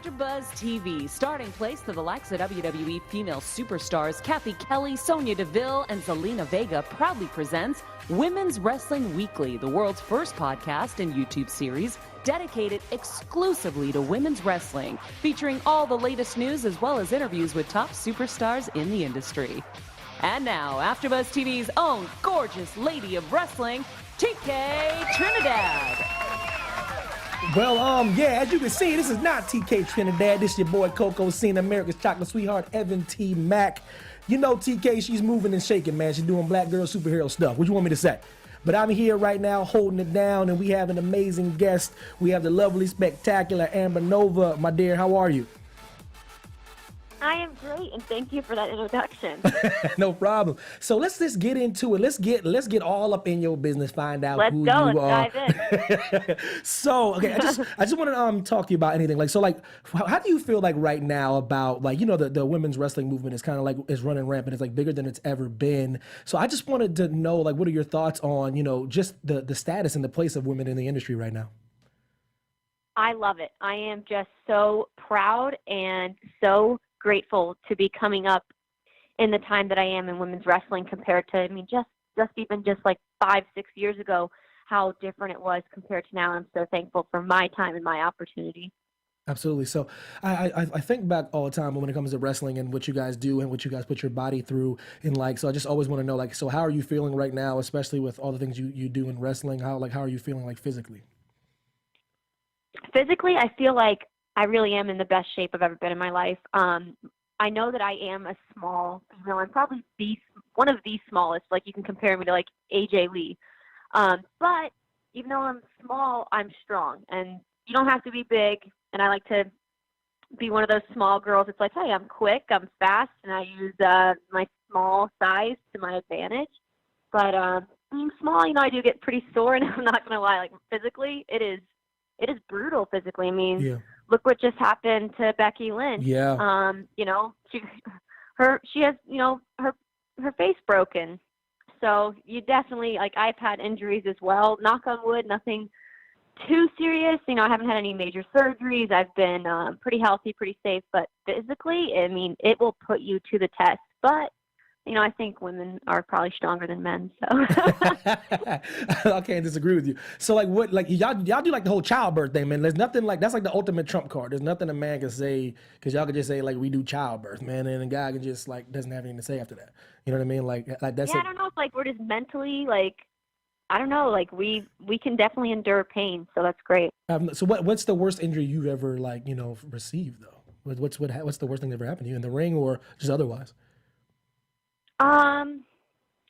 AfterBuzz TV, starting place to the likes of WWE female superstars Kathy Kelly, Sonya Deville, and Zelina Vega proudly presents Women's Wrestling Weekly, the world's first podcast and YouTube series dedicated exclusively to women's wrestling, featuring all the latest news as well as interviews with top superstars in the industry. And now, AfterBuzz TV's own gorgeous lady of wrestling, TK Trinidad. Well, yeah, as you can see, this is not TK Trinidad. This is your boy Coco Cena, America's chocolate sweetheart, Evan T. Mack. You know TK, she's moving and shaking, man. She's doing black girl superhero stuff. What you want me to say? But I'm here right now holding it down, and we have an amazing guest. We have the lovely, spectacular Amber Nova. My dear, how are you? I am great, and thank you for that introduction. No problem. So let's just get into it. Let's get all up in your business. Find out who you are. Let's dive in. So okay, I just want to talk to you about anything. How do you feel like right now about the women's wrestling movement is kind of is running rampant. It's bigger than it's ever been. So I just wanted to know what are your thoughts on just the status and the place of women in the industry right now. I love it. I am just so proud and so grateful to be coming up in the time that I am in women's wrestling compared to, just like 5-6 years ago, how different it was compared to now. I'm so thankful for my time and my opportunity. Absolutely. So I think back all the time when it comes to wrestling and what you guys do and what you guys put your body through in so I just always want to know, so how are you feeling right now, especially with all the things you do in wrestling? How are you feeling physically? Physically, I feel like I really am in the best shape I've ever been in my life. I know that I am a small female. I'm probably one of the smallest. You can compare me to AJ Lee. But even though I'm small, I'm strong. And you don't have to be big. And I like to be one of those small girls. It's hey, I'm quick, I'm fast, and I use my small size to my advantage. But being small, I do get pretty sore. And I'm not going to lie, physically, it is brutal physically. I mean, yeah. Look what just happened to Becky Lynch. Yeah. She has, her face broken. So you definitely, I've had injuries as well. Knock on wood, nothing too serious. I haven't had any major surgeries. I've been pretty healthy, pretty safe. But physically, I mean, it will put you to the test. But I think women are probably stronger than men. So I can't disagree with you. So y'all do the whole childbirth thing, man. There's nothing that's the ultimate trump card. There's nothing a man can say, because y'all can just say we do childbirth, man, and a guy can just doesn't have anything to say after that. You know what I mean? That's. Yeah, I don't know if we're just mentally I don't know. We can definitely endure pain, so that's great. So what's the worst injury you've ever received though? What's the worst thing that ever happened to you in the ring or just otherwise?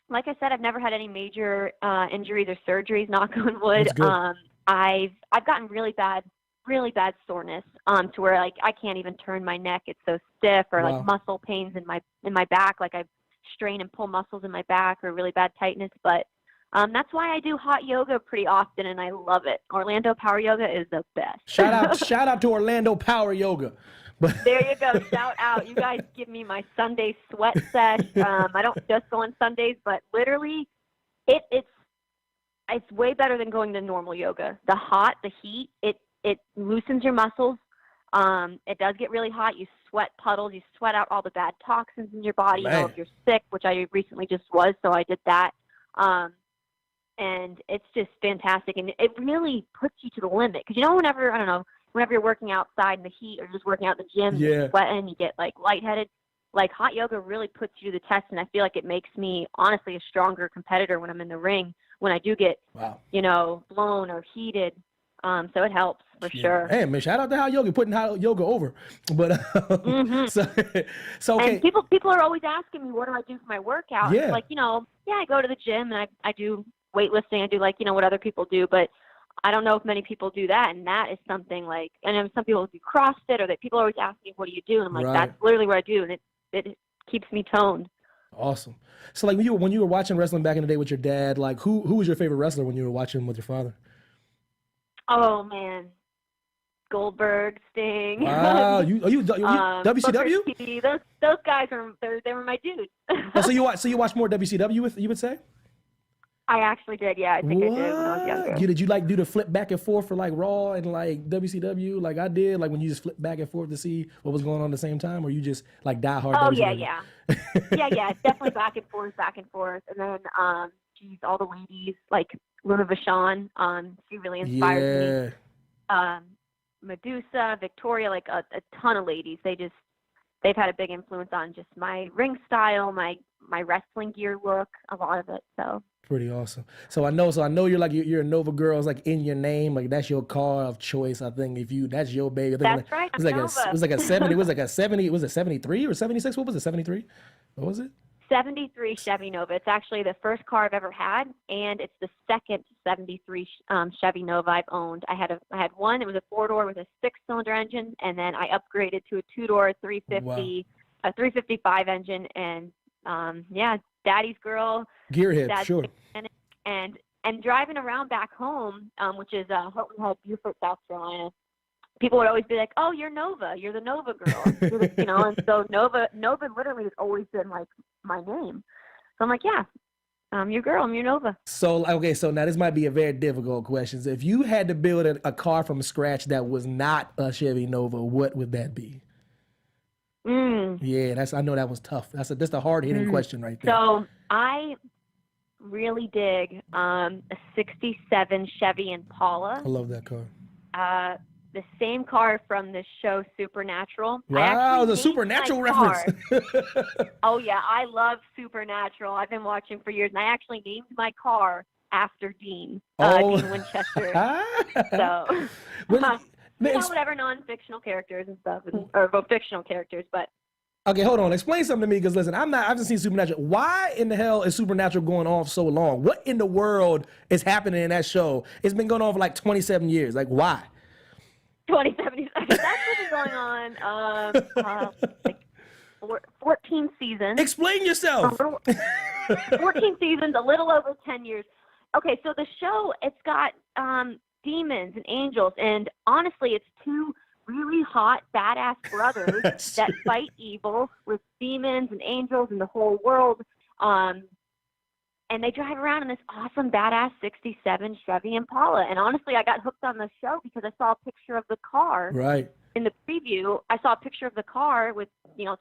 Like I said, I've never had any major injuries or surgeries, knock on wood. That's good. I've gotten really bad soreness to where I can't even turn my neck. It's so stiff, or Wow. muscle pains in my back, I strain and pull muscles in my back, or really bad tightness. But that's why I do hot yoga pretty often, and I love it. Orlando Power Yoga is the best. Shout out to Orlando Power Yoga. There you go. Shout out. You guys give me my Sunday sweat sesh. I don't just go on Sundays, but literally it's way better than going to normal yoga. The heat, it loosens your muscles. It does get really hot. You sweat puddles. You sweat out all the bad toxins in your body. Man. If you're sick, which I recently just was, so I did that. And it's just fantastic. And it really puts you to the limit. Because whenever you're working outside in the heat or just working out in the gym, Yeah. you're sweating, you get lightheaded. Hot yoga really puts you to the test, and I feel like it makes me honestly a stronger competitor when I'm in the ring, when I do get, Wow. blown or heated. So it helps for sure. Hey, man, shout out to Hot Yoga, putting Hot Yoga over. But Mm-hmm. so okay. And people are always asking me, what do I do for my workout? Yeah. It's I go to the gym and I do weightlifting. I do what other people do, but I don't know if many people do that, and that is something and then some people do CrossFit, or that people always ask me, what do you do? And I'm Right. that's literally what I do, and it keeps me toned. Awesome. So when you were watching wrestling back in the day with your dad, who was your favorite wrestler when you were watching with your father? Oh man, Goldberg, Sting. Wow, you WCW? Booker T, those guys they were my dudes. So you watch more WCW, you would say? I actually did. Yeah, I think I did when I was younger. Did you like do the flip back and forth for like Raw and like WCW like I did? Like when you just flip back and forth to see what was going on at the same time, or you just like die hard? Oh WCW? yeah. Yeah. Definitely back and forth. And then, geez, all the ladies like Luna Vachon, she really inspired me. Medusa, Victoria, like a ton of ladies. They've had a big influence on just my ring style, my wrestling gear look, a lot of it. So pretty awesome. So I know you're a Nova girl. It's like in your name, like that's your car of choice. I think that's your baby. That's right. It was like a 70. It was like a 70. Was it 73 or 76? What was it? 73? What was it? 73 Chevy Nova. It's actually the first car I've ever had, and it's the second 73 Chevy Nova I've owned. I had one. It was a 4-door with a 6-cylinder engine, and then I upgraded to a 2-door 350, a 355 engine, and daddy's girl. Gearhead, sure. And driving around back home, which is Hilton Head, Beaufort, South Carolina. People would always be like, "Oh, you're Nova. You're the Nova girl," And so Nova literally has always been like my name. So I'm like, "Yeah, I'm your girl. I'm your Nova." So okay, so now this might be a very difficult question. So if you had to build a car from scratch that was not a Chevy Nova, what would that be? Yeah, I know that was tough. That's a hard hitting question right there. So I really dig a '67 Chevy Impala. I love that car. The same car from the show Supernatural. Wow, the Supernatural reference. Oh yeah, I love Supernatural. I've been watching for years, and I actually named my car after Dean Dean Winchester. So, whatever non-fictional characters and stuff, or well, fictional characters, but. Okay, hold on. Explain something to me, because listen, I haven't seen Supernatural. Why in the hell is Supernatural going off so long? What in the world is happening in that show? It's been going on for like 27 years. Like, why? 27 years. That's been going on like 14 seasons. Explain yourself. 14 seasons, a little over 10 years. Okay, so the show, it's got demons and angels, and honestly, it's two really hot, badass brothers that fight evil with demons and angels and the whole world. And they drive around in this awesome, badass '67 Chevy Impala. And honestly, I got hooked on the show because I saw a picture of the car. Right. In the preview, I saw a picture of the car with,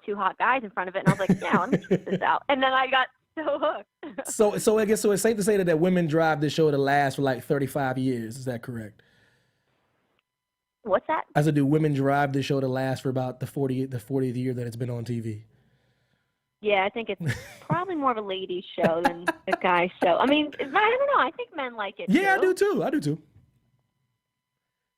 two hot guys in front of it. And I was like, yeah, let me check this out. And then I got so hooked. So I guess it's safe to say that women drive this show to last for like 35 years. Is that correct? What's that? I said, do women drive this show to last for about the 40th year that it's been on TV? Yeah, I think it's probably more of a ladies' show than a guy's show. I mean, I don't know. I think men like it. Yeah, too. I do too.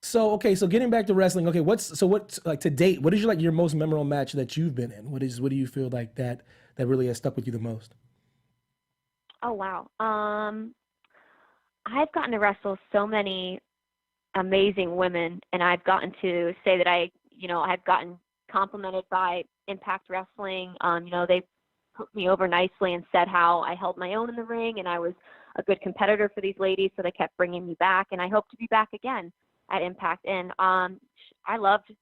So okay, so getting back to wrestling. Okay, what's like to date? What is your most memorable match that you've been in? What do you feel like that really has stuck with you the most? Oh wow, I've gotten to wrestle so many amazing women, and I've gotten to say that I've gotten complimented by Impact Wrestling. They put me over nicely and said how I held my own in the ring and I was a good competitor for these ladies, so they kept bringing me back, and I hope to be back again at Impact. And I loved,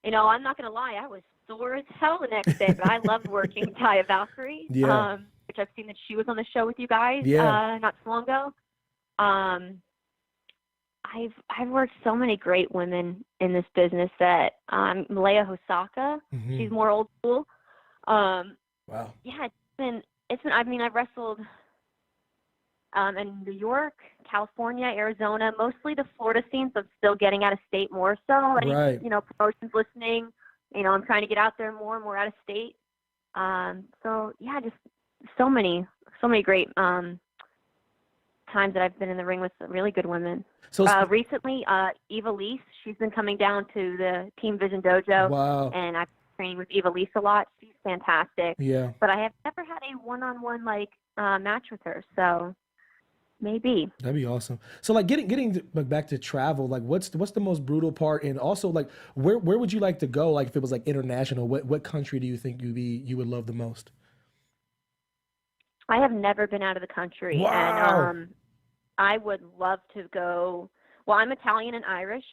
I'm not going to lie, I was sore as hell the next day, but I loved working Taya Valkyrie, which I've seen that she was on the show with you guys not so long ago. I've worked so many great women in this business that Malaya Hosaka, she's more old school. Wow. Yeah, it's been. I mean, I've wrestled in New York, California, Arizona, mostly the Florida scene. So I'm still getting out of state more so. Any promotions listening, I'm trying to get out there more and more out of state. So yeah, just so many great times that I've been in the ring with really good women. So recently, Eva Lise, she's been coming down to the Team Vision Dojo. Wow. And I've been training with Eva Lise a lot. She's fantastic. Yeah. But I have never had a one-on-one match with her. So maybe. That'd be awesome. So getting back to travel, what's the most brutal part, and also where would you like to go? If it was international, what country do you think you would love the most? I have never been out of the country. Wow. And I would love to go. Well, I'm Italian and Irish,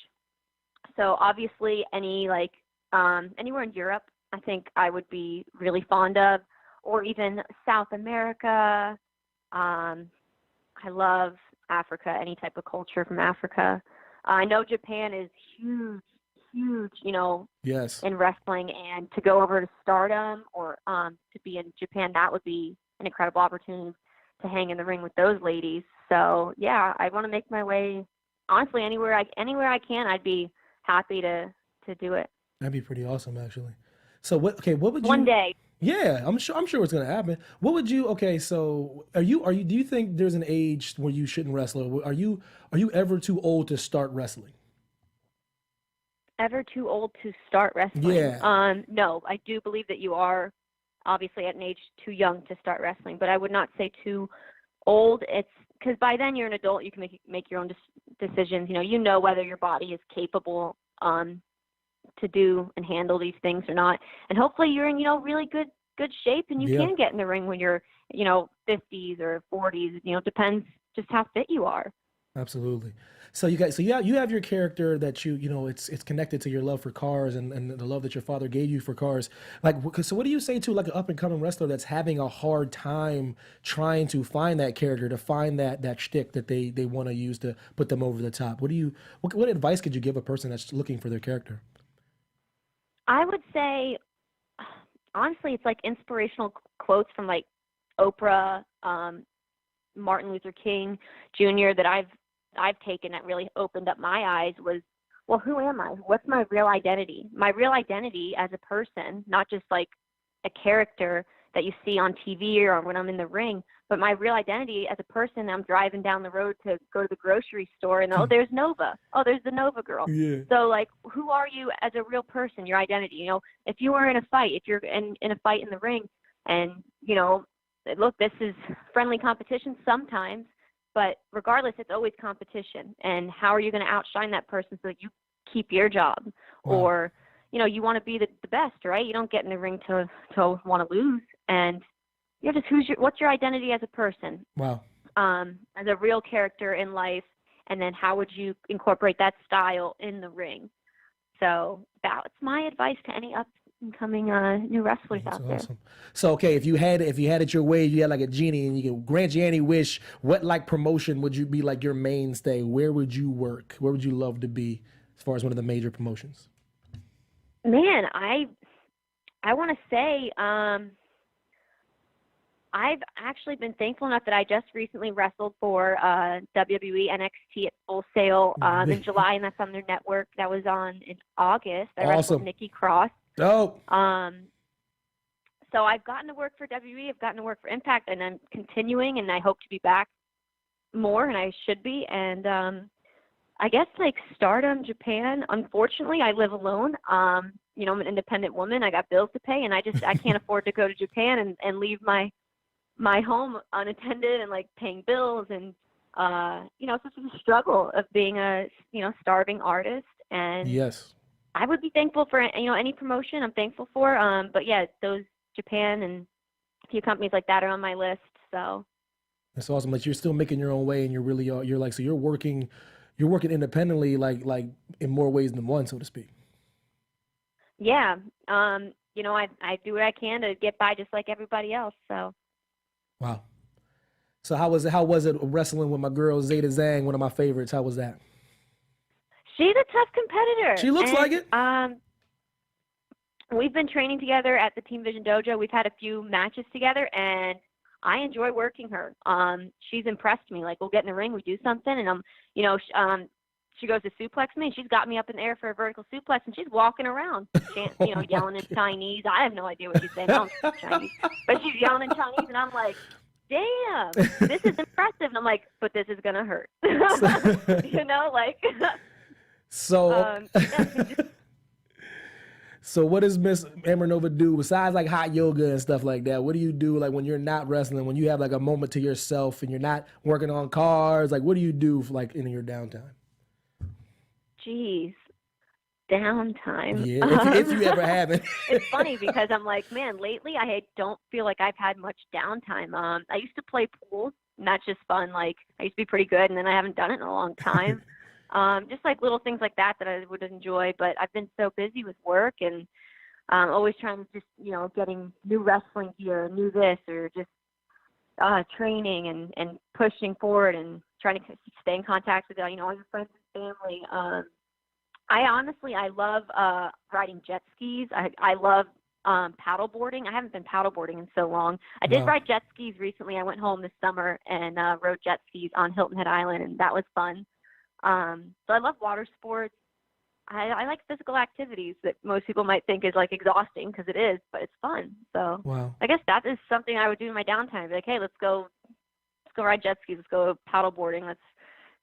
so obviously anywhere in Europe, I think I would be really fond of, or even South America, I love Africa, any type of culture from Africa. I know Japan is huge, huge, Yes. in wrestling, and to go over to Stardom or to be in Japan, that would be an incredible opportunity to hang in the ring with those ladies. So yeah, I want to make my way. Honestly, anywhere I can, I'd be happy to do it. That'd be pretty awesome, actually. So what would One you? day. Yeah, I'm sure it's gonna happen. What would you? Okay, so are you? Do you think there's an age where you shouldn't wrestle? Or are you ever too old to start wrestling? Ever too old to start wrestling? Yeah. No, I do believe that you are obviously at an age too young to start wrestling, but I would not say too old. It's because by then you're an adult. You can make your own decisions. You know whether your body is capable to do and handle these things or not. And hopefully you're in really good shape, and you Yeah. can get in the ring when you're 50s or 40s. Depends just how fit you are. Absolutely. So you have your character that it's connected to your love for cars and the love that your father gave you for cars. Like, so what do you say to like an up and coming wrestler that's having a hard time trying to find that character, to find that shtick that they want to use to put them over the top? What advice could you give a person that's looking for their character? I would say, honestly, it's like inspirational quotes from like Oprah, Martin Luther King Jr. that I've taken that really opened up my eyes was, well, who am I? What's my real identity? My real identity as a person, not just like a character that you see on TV or when I'm in the ring, but my real identity as a person. I'm driving down the road to go to the grocery store, and oh, there's Nova. Oh, there's the Nova girl. Yeah. So like, who are you as a real person? Your identity. If you were in a fight, if you're in a fight in the ring, and look, this is friendly competition sometimes, but regardless, it's always competition. And how are you going to outshine that person so that you keep your job? Wow. Or, you want to be the best, right? You don't get in the ring to want to lose. And just what's your identity as a person, Wow. as a real character in life, and then how would you incorporate that style in the ring? So that's my advice to any up and coming new wrestlers That's out there. awesome. So okay, if you had it your way, you had like a genie and you could grant you any wish, what like promotion would you be like your mainstay? Where would you work? Where would you love to be as far as one of the major promotions? Man, I want to say I've actually been thankful enough that I just recently wrestled for WWE NXT at Full Sail in July, and that's on their network. That was on in August. I wrestled Awesome. Nikki Cross. Oh, So I've gotten to work for WWE. I've gotten to work for Impact, and I'm continuing, and I hope to be back more, and I should be. And I guess like Stardom, Japan. Unfortunately, I live alone. I'm an independent woman. I got bills to pay, and I can't afford to go to Japan and leave my home unattended and like paying bills. And it's just a struggle of being a starving artist. And yes. I would be thankful for any promotion I'm thankful for. But yeah, those Japan and a few companies like that are on my list. So That's awesome. Like you're still making your own way, and you're like, so you're working independently, like in more ways than one, so to speak. yeah, I do what I can to get by just like everybody else. So Wow. So how was it wrestling with my girl Zeta Zhang, one of my favorites? How was that? she's a tough competitor. She looks like it. We've been training together at the Team Vision Dojo. We've had a few matches together, and I enjoy working her. She's impressed me. Like, we'll get in the ring, we do something, and she goes to suplex me, and she's got me up in the air for a vertical suplex, and she's walking around, yelling in Chinese. I have no idea what she's saying. I don't speak Chinese, but she's yelling in Chinese, and I'm like, damn, this is impressive. And I'm like, but this is gonna hurt. So, yeah, so what does Miss Amber Nova do besides like hot yoga and stuff like that? What do you do like when you're not wrestling, when you have like a moment to yourself and you're not working on cars? Like, what do you do for, like in your downtime? Geez, downtime. Yeah, if you ever have it. It's funny because I'm like, man, lately I don't feel like I've had much downtime. I used to play pool, and that's just fun. Like, I used to be pretty good, and then I haven't done it in a long time. Just like little things like that I would enjoy, but I've been so busy with work and always trying to just, getting new wrestling gear, new this, or just training and pushing forward and trying to stay in contact with all your friends and family. I love riding jet skis. I love paddle boarding. I haven't been paddle boarding in so long. I did ride jet skis recently. I went home this summer and rode jet skis on Hilton Head Island, and that was fun. So I love water sports. I like physical activities that most people might think is like exhausting, because it is, but it's fun. So I guess that is something I would do in my downtime. Be like, hey, let's go ride jet skis. Let's go paddle boarding. Let's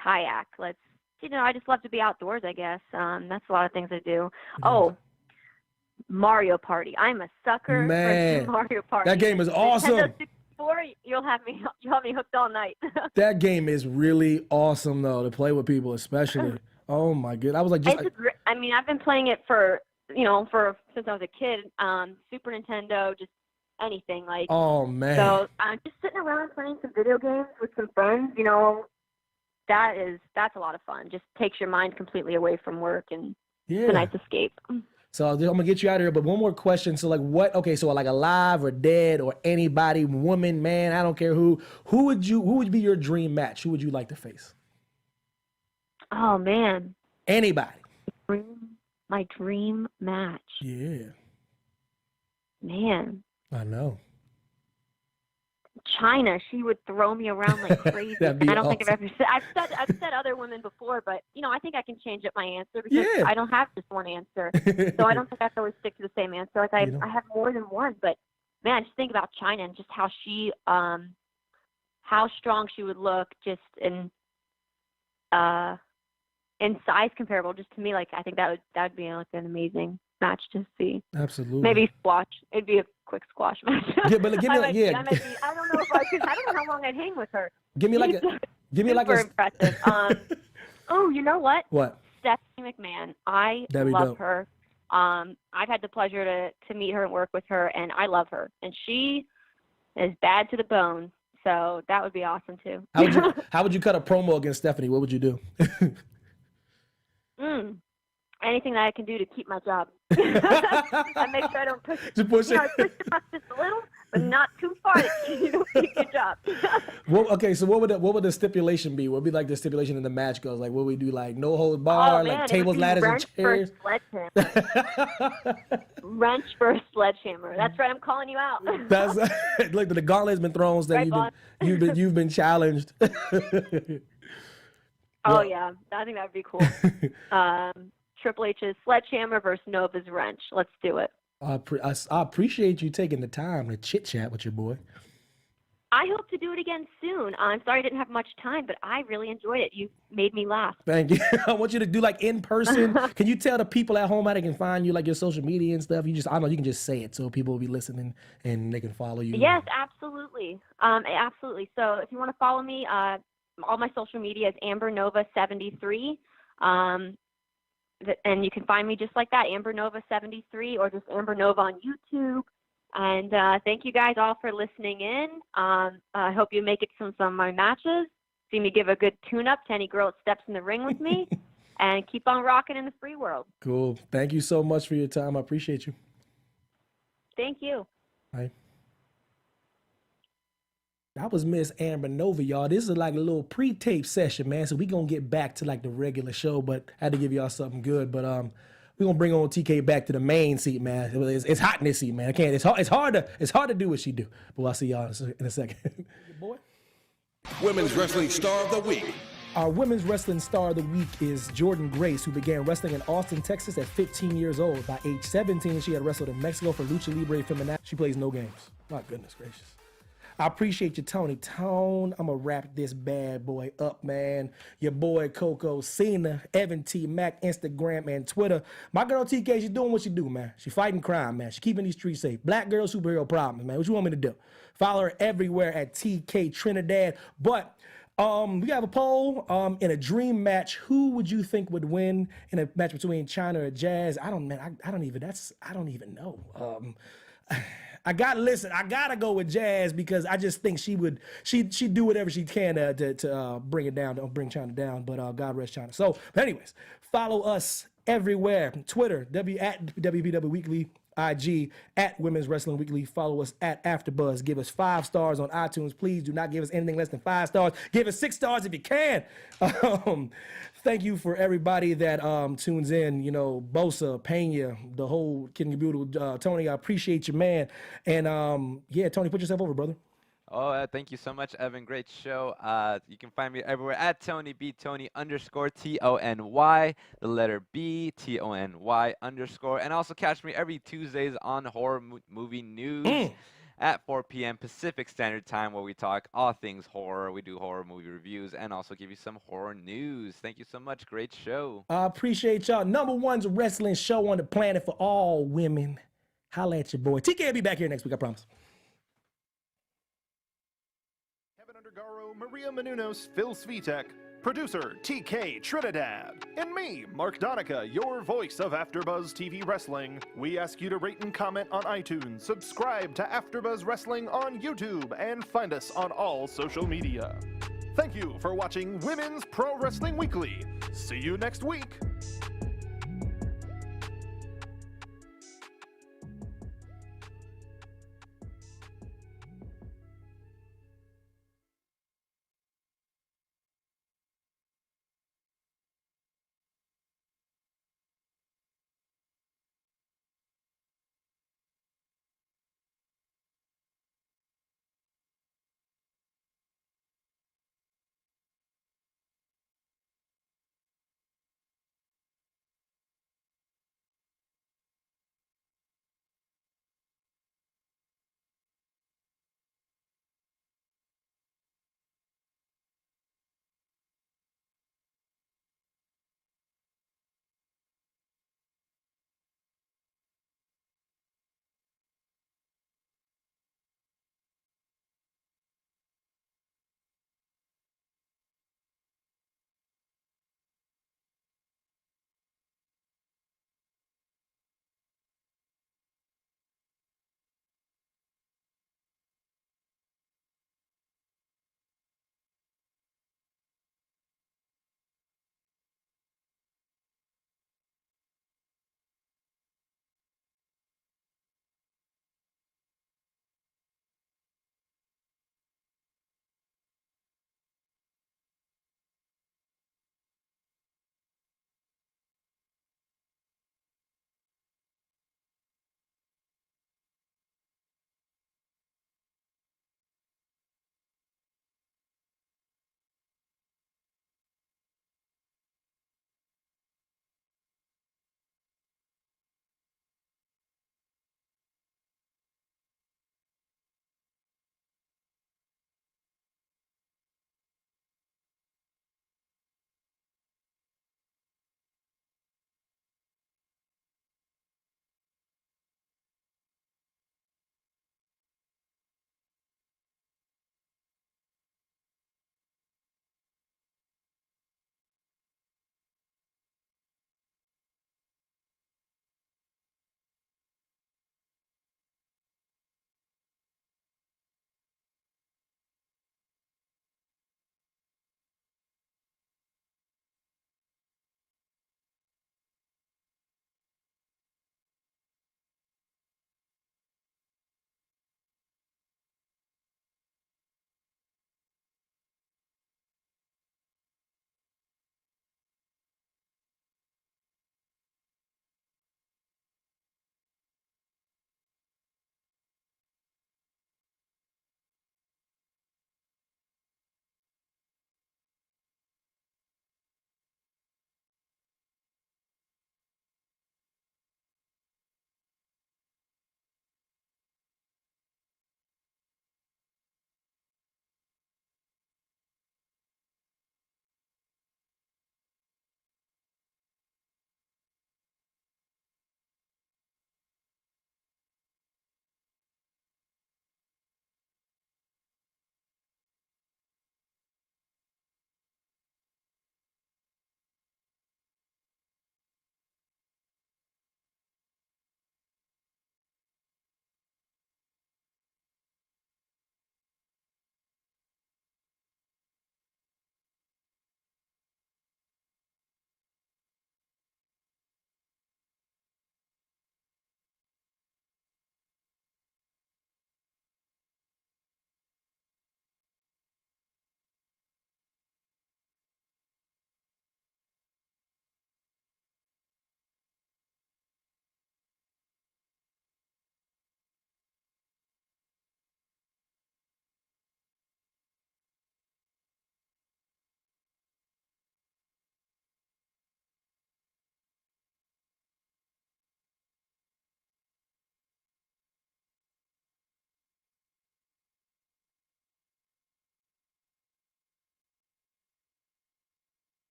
kayak. I just love to be outdoors, I guess. That's a lot of things I do. Oh, Mario Party. I'm a sucker for Mario Party. That game is awesome. Nintendo 64, you'll have me hooked all night. That game is really awesome, though, to play with people, especially. Oh my good! I was like, I've been playing it for since I was a kid. Super Nintendo, just anything like. Oh man! So I'm just sitting around playing some video games with some friends. That's a lot of fun. Just takes your mind completely away from work, and it's a nice escape. So I'm gonna get you out of here, but one more question. So like, what? Okay, so like alive or dead or anybody, woman, man, I don't care who would be your dream match? Who would you like to face? Oh man. Anybody. My dream match. Yeah. Man. I know. China, she would throw me around like crazy. That'd be I don't awesome. think I've said other women before, but I think I can change up my answer, because I don't have just one answer. So I don't think I have to always stick to the same answer. Like I have more than one, but man, just think about China and just how she how strong she would look, just in size comparable, just to me. Like I think that would be like an amazing match to see. Absolutely. Maybe squash. It'd be a quick squash match. Yeah, but give me I don't know if I could. I don't know how long I'd hang with her. Give me like super impressive. Oh, you know what? What? Stephanie McMahon. I love her. I've had the pleasure to meet her and work with her, and I love her. And she is bad to the bone, so that would be awesome too. How would you cut a promo against Stephanie? What would you do? Anything that I can do to keep my job. I make sure I don't push it. Just push it. I push the box just a little, but not too far to keep your job. So what would the stipulation be? What would be like the stipulation in the match goes? Like, what we do, like no hold bar, like tables, ladders, and chairs? Wrench for sledgehammer. That's right. I'm calling you out. That's like the gauntlet's been thrown. So right, you've been challenged. Oh yeah, I think that would be cool. Triple H's sledgehammer versus Nova's wrench. Let's do it. I appreciate you taking the time to chit chat with your boy. I hope to do it again soon. I'm sorry I didn't have much time, but I really enjoyed it. You made me laugh. Thank you. I want you to do like in person. Can you tell the people at home how they can find you, like your social media and stuff? I know you can just say it so people will be listening and they can follow you. Yes, absolutely. Absolutely. So if you want to follow me, all my social media is Amber Nova 73. And you can find me just like that, Amber Nova 73, or just Amber Nova on YouTube. And thank you guys all for listening in. I hope you make it to some of my matches. See me give a good tune-up to any girl that steps in the ring with me. And keep on rocking in the free world. Cool. Thank you so much for your time. I appreciate you. Thank you. Bye. That was Miss Amber Nova, y'all. This is like a little pre-tape session, man. So we gonna get back to like the regular show, but I had to give y'all something good. But we gonna bring on TK back to the main seat, man. It's hot in this seat, man. I can't. It's hard to do what she do. But I'll see y'all in a second. Boy. Women's Wrestling Star of the Week. Our Women's Wrestling Star of the Week is Jordan Grace, who began wrestling in Austin, Texas at 15 years old. By age 17, she had wrestled in Mexico for Lucha Libre Femenina. She plays no games. My goodness gracious. I appreciate you, Tony Tone. I'm going to wrap this bad boy up, man. Your boy, Coco Cena, Evan T. Mac, Instagram, and Twitter. My girl, TK, she's doing what she do, man. She fighting crime, man. She keeping these streets safe. Black girl superhero problems, man. What you want me to do? Follow her everywhere at TK Trinidad. But we have a poll in a dream match. Who would you think would win in a match between China or Jazz? I don't even know. I gotta go with Jazz because I just think she'd do whatever she can to bring it down, don't bring China down, but God rest China. So, but anyways, follow us everywhere. Twitter, at WPW Weekly, IG at Women's Wrestling Weekly. Follow us at AfterBuzz. Give us 5 stars on iTunes. Please do not give us anything less than 5 stars. Give us 6 stars if you can. Thank you for everybody that tunes in. You know, Bosa, Pena, the whole Kid and Caboodle. Tony, I appreciate you, man. And yeah, Tony, put yourself over, brother. Oh, thank you so much, Evan. Great show. You can find me everywhere at Tony B. Tony _ TONY, the letter B, TONY _. And also catch me every Tuesdays on Horror Movie News at 4 p.m. Pacific Standard Time, where we talk all things horror. We do horror movie reviews and also give you some horror news. Thank you so much. Great show. I appreciate y'all. #1 wrestling show on the planet for all women. Holla at your boy. TK will be back here next week, I promise. Undergaro, Maria Menounos, Phil Svitek, producer TK Trinidad, and me, Mark Donica, your voice of AfterBuzz TV Wrestling. We ask you to rate and comment on iTunes, subscribe to AfterBuzz Wrestling on YouTube, and find us on all social media. Thank you for watching Women's Pro Wrestling Weekly. See you next week.